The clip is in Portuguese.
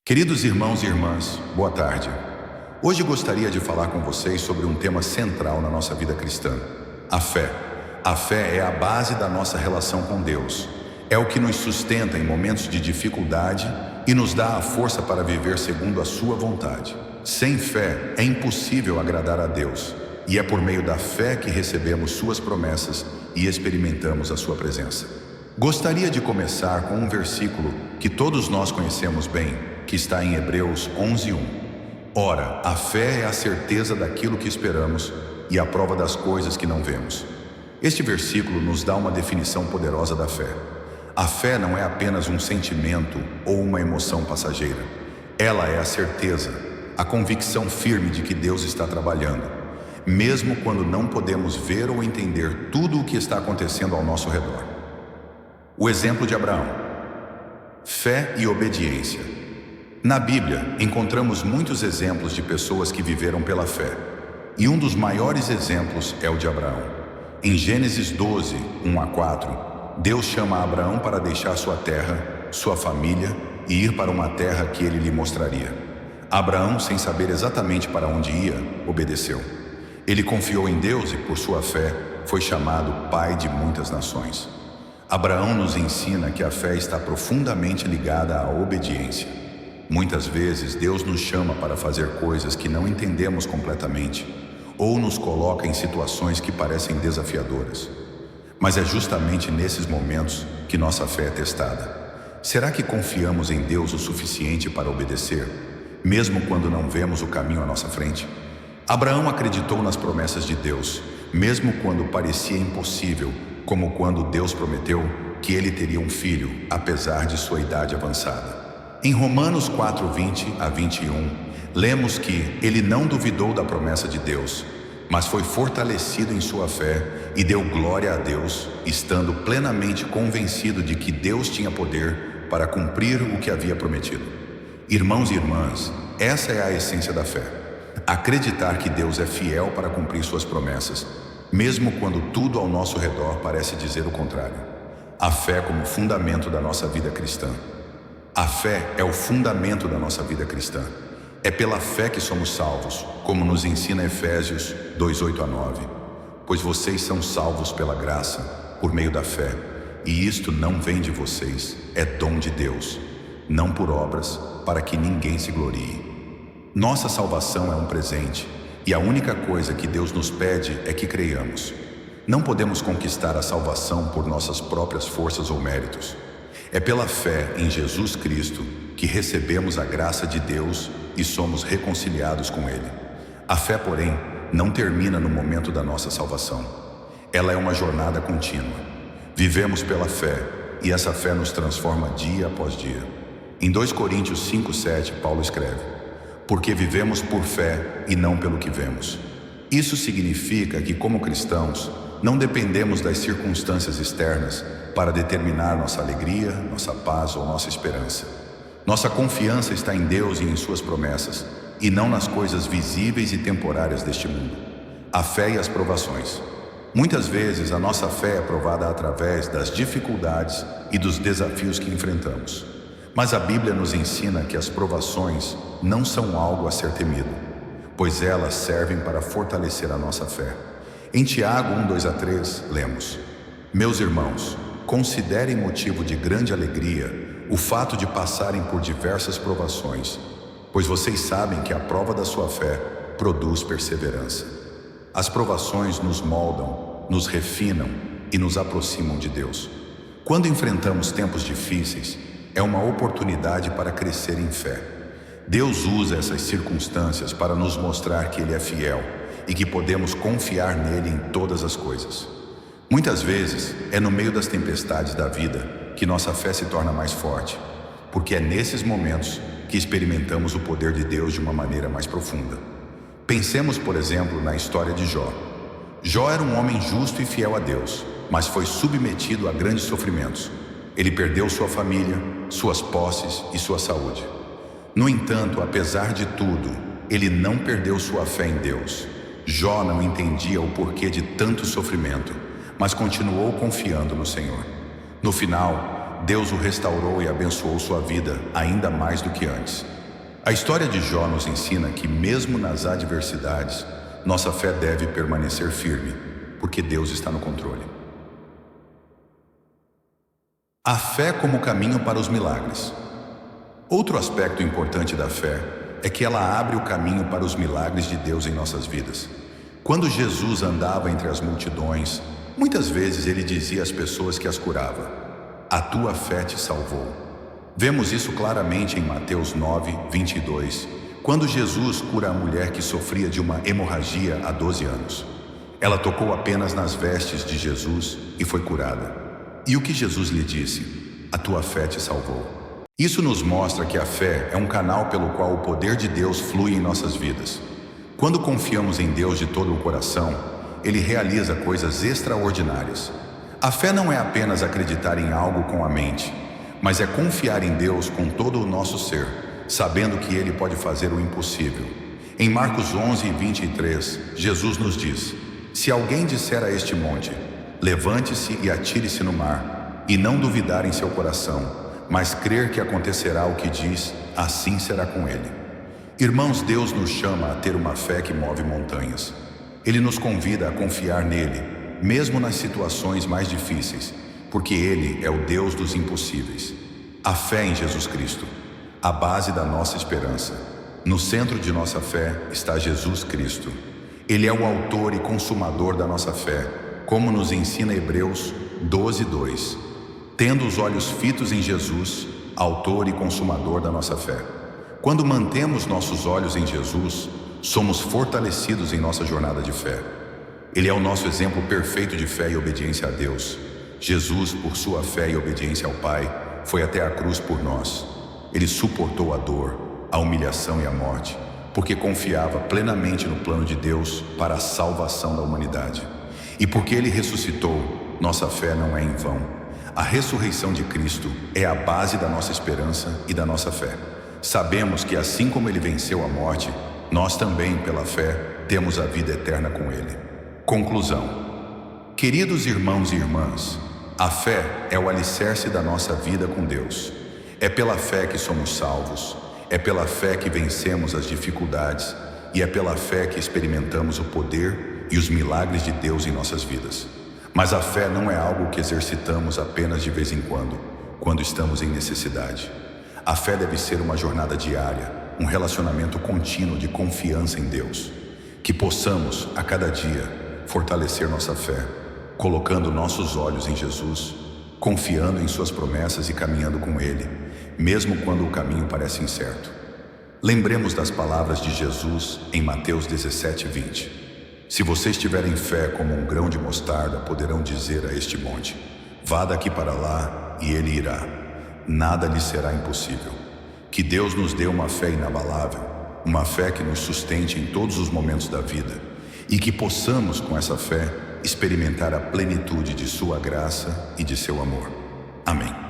Queridos irmãos e irmãs, boa tarde. Hoje gostaria de falar com vocês sobre um tema central na nossa vida cristã: a fé. A fé é a base da nossa relação com Deus. É o que nos sustenta em momentos de dificuldade e nos dá a força para viver segundo a sua vontade. Sem fé é impossível agradar a Deus, e é por meio da fé que recebemos suas promessas e experimentamos a sua presença. Gostaria de começar com um versículo que todos nós conhecemos bem, que está em Hebreus 11:1. Ora, a fé é a certeza daquilo que esperamos e a prova das coisas que não vemos. Este versículo nos dá uma definição poderosa da fé. A fé não é apenas um sentimento ou uma emoção passageira. Ela é a certeza, a convicção firme de que Deus está trabalhando, mesmo quando não podemos ver ou entender tudo o que está acontecendo ao nosso redor. O exemplo de Abraão: fé e obediência. Na Bíblia, encontramos muitos exemplos de pessoas que viveram pela fé, e um dos maiores exemplos é o de Abraão. Em Gênesis 12, 1-4, Deus chama Abraão para deixar sua terra, sua família e ir para uma terra que ele lhe mostraria. Abraão, sem saber exatamente para onde ia, obedeceu. Ele confiou em Deus e, por sua fé, foi chamado pai de muitas nações. Abraão nos ensina que a fé está profundamente ligada à obediência. Muitas vezes Deus nos chama para fazer coisas que não entendemos completamente, ou nos coloca em situações que parecem desafiadoras. Mas é justamente nesses momentos que nossa fé é testada. Será que confiamos em Deus o suficiente para obedecer, mesmo quando não vemos o caminho à nossa frente? Abraão acreditou nas promessas de Deus, mesmo quando parecia impossível, como quando Deus prometeu que ele teria um filho, apesar de sua idade avançada. Em Romanos 4:20-21, lemos que ele não duvidou da promessa de Deus, mas foi fortalecido em sua fé e deu glória a Deus, estando plenamente convencido de que Deus tinha poder para cumprir o que havia prometido. Irmãos e irmãs, essa é a essência da fé: acreditar que Deus é fiel para cumprir suas promessas, mesmo quando tudo ao nosso redor parece dizer o contrário. A fé como fundamento da nossa vida cristã. A fé é o fundamento da nossa vida cristã. É pela fé que somos salvos, como nos ensina Efésios 2:8-9. Pois vocês são salvos pela graça, por meio da fé, e isto não vem de vocês, é dom de Deus, não por obras, para que ninguém se glorie. Nossa salvação é um presente, e a única coisa que Deus nos pede é que creiamos. Não podemos conquistar a salvação por nossas próprias forças ou méritos. É pela fé em Jesus Cristo que recebemos a graça de Deus e somos reconciliados com Ele. A fé, porém, não termina no momento da nossa salvação. Ela é uma jornada contínua. Vivemos pela fé, e essa fé nos transforma dia após dia. Em 2 Coríntios 5:7, Paulo escreve: porque vivemos por fé e não pelo que vemos. Isso significa que, como cristãos, não dependemos das circunstâncias externas para determinar nossa alegria, nossa paz ou nossa esperança. Nossa confiança está em Deus e em suas promessas, e não nas coisas visíveis e temporárias deste mundo. A fé e as provações. Muitas vezes a nossa fé é provada através das dificuldades e dos desafios que enfrentamos. Mas a Bíblia nos ensina que as provações não são algo a ser temido, pois elas servem para fortalecer a nossa fé. Em Tiago 1:2-3, lemos: meus irmãos, considerem motivo de grande alegria o fato de passarem por diversas provações, pois vocês sabem que a prova da sua fé produz perseverança. As provações nos moldam, nos refinam e nos aproximam de Deus. Quando enfrentamos tempos difíceis, é uma oportunidade para crescer em fé. Deus usa essas circunstâncias para nos mostrar que Ele é fiel e que podemos confiar nele em todas as coisas. Muitas vezes é no meio das tempestades da vida que nossa fé se torna mais forte, porque é nesses momentos que experimentamos o poder de Deus de uma maneira mais profunda. Pensemos, por exemplo, na história de Jó. Jó era um homem justo e fiel a Deus, mas foi submetido a grandes sofrimentos. Ele perdeu sua família, suas posses e sua saúde. No entanto, apesar de tudo, ele não perdeu sua fé em Deus. Jó não entendia o porquê de tanto sofrimento, mas continuou confiando no Senhor. No final, Deus o restaurou e abençoou sua vida ainda mais do que antes. A história de Jó nos ensina que, mesmo nas adversidades, nossa fé deve permanecer firme, porque Deus está no controle. A fé como caminho para os milagres. Outro aspecto importante da fé é que ela abre o caminho para os milagres de Deus em nossas vidas. Quando Jesus andava entre as multidões, muitas vezes ele dizia às pessoas que as curava: "A tua fé te salvou." Vemos isso claramente em Mateus 9, 22, quando Jesus cura a mulher que sofria de uma hemorragia há 12 anos. Ela tocou apenas nas vestes de Jesus e foi curada. E o que Jesus lhe disse? "A tua fé te salvou." Isso nos mostra que a fé é um canal pelo qual o poder de Deus flui em nossas vidas. Quando confiamos em Deus de todo o coração, Ele realiza coisas extraordinárias. A fé não é apenas acreditar em algo com a mente, mas é confiar em Deus com todo o nosso ser, sabendo que Ele pode fazer o impossível. Em Marcos 11, 23, Jesus nos diz: "Se alguém disser a este monte, levante-se e atire-se no mar, e não duvidar em seu coração, mas crer que acontecerá o que diz, assim será com ele." Irmãos, Deus nos chama a ter uma fé que move montanhas. Ele nos convida a confiar nele, mesmo nas situações mais difíceis, porque Ele é o Deus dos impossíveis. A fé em Jesus Cristo, a base da nossa esperança. No centro de nossa fé está Jesus Cristo. Ele é o autor e consumador da nossa fé, como nos ensina Hebreus 12, 2. Tendo os olhos fitos em Jesus, autor e consumador da nossa fé. Quando mantemos nossos olhos em Jesus, somos fortalecidos em nossa jornada de fé. Ele é o nosso exemplo perfeito de fé e obediência a Deus. Jesus, por sua fé e obediência ao Pai, foi até a cruz por nós. Ele suportou a dor, a humilhação e a morte, porque confiava plenamente no plano de Deus para a salvação da humanidade. E porque Ele ressuscitou, nossa fé não é em vão. A ressurreição de Cristo é a base da nossa esperança e da nossa fé. Sabemos que assim como Ele venceu a morte, nós também, pela fé, temos a vida eterna com Ele. Conclusão. Queridos irmãos e irmãs, a fé é o alicerce da nossa vida com Deus. É pela fé que somos salvos, é pela fé que vencemos as dificuldades e é pela fé que experimentamos o poder e os milagres de Deus em nossas vidas. Mas a fé não é algo que exercitamos apenas de vez em quando estamos em necessidade. A fé deve ser uma jornada diária, um relacionamento contínuo de confiança em Deus. Que possamos, a cada dia, fortalecer nossa fé, colocando nossos olhos em Jesus, confiando em suas promessas e caminhando com Ele, mesmo quando o caminho parece incerto. Lembremos das palavras de Jesus em Mateus 17, 20. Se vocês tiverem fé como um grão de mostarda, poderão dizer a este monte: "Vá daqui para lá", e ele irá. Nada lhe será impossível. Que Deus nos dê uma fé inabalável, uma fé que nos sustente em todos os momentos da vida, e que possamos, com essa fé, experimentar a plenitude de sua graça e de seu amor. Amém.